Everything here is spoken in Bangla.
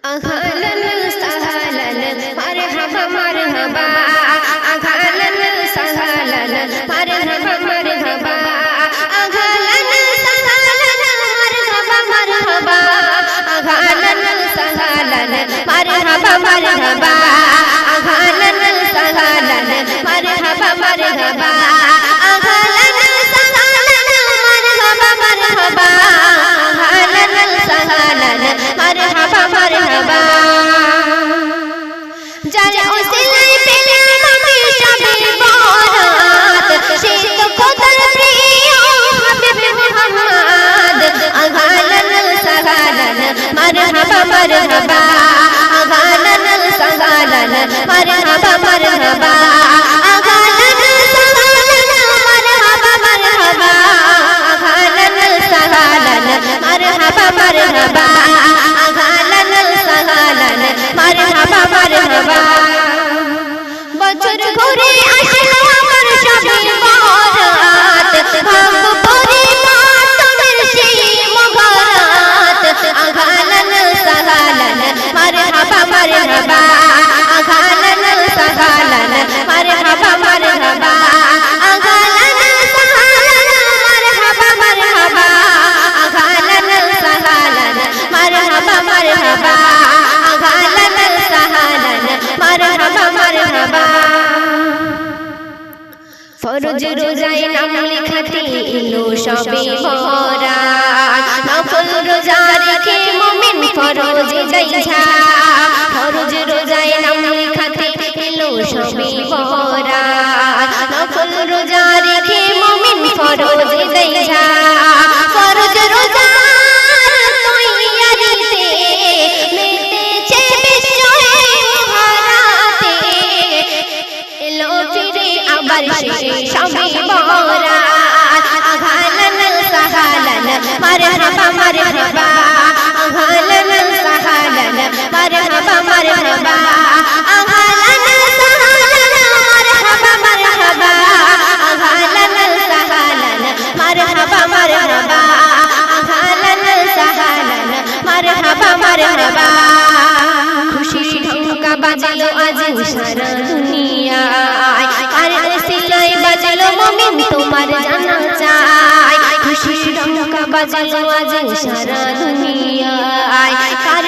أهلاً وسهلاً مرحبا مرحبا أهلاً وسهلاً مرحبا مرحبا أهلاً وسهلاً مرحبا مرحبا أهلاً وسهلاً مرحبا مرحبا أهلاً وسهلاً مرحبا مرحبا أهلاً وسهلاً مرحبا مرحبا أهلاً وسهلاً مرحبا مرحبا যার ওসিলায় পেলাম আমি শবে বরাত সে তো খোদার প্রিয় হাবিব মুহাম্মদ আহলান সাহালান মারহাবা মারহাবা আহলান সাহালান মারহাবা মারহাবা আহলান সাহালান মারহাবা মারহাবা আহলান সাহালান মারহাবা মারহাবা আহলান সাহালান মারহাবা মারহাবা বছর ঘুরে আসলো আমার শবে বরাত ভাব পরিবার তোমার সেই মুবারাত আহলান সাহালান মারহাবা মারহাবা আহলান সাহালান মারহাবা মারহাবা আহলান সাহালান মারহাবা মারহাবা আহলান সাহালান মারহাবা মারহাবা আহলান সাহালান মারহাবা মারহাবা ফরজ রোজায় নাম লেখাতে এলো শবে বরাত নফল রোজা রেখে মুমিন ফরজে যাইছা ফরজ রোজায় নাম লেখাতে এলো শবে বরাত নফল রোজা রেখে মুমিন ফরজে যাইছা ফরজ রোজা শবে বরাত আহলান সাহালান মারহাবা মারহাবা আহলান সাহালান মারহাবা মারহাবা আহলান সাহালান মারহাবা মারহাবা আহলান সাহালান মারহাবা মারহাবা আহলান সাহালান মারহাবা মারহাবা খুশি ঢাকা বাজলো আজ সারা দুনিয়ায় আর ওসিলায় বাজলো মুমিন তোমার জানা চাই খুশি ঢাকা বাজলো আজ সারা দুনিয়ায় আর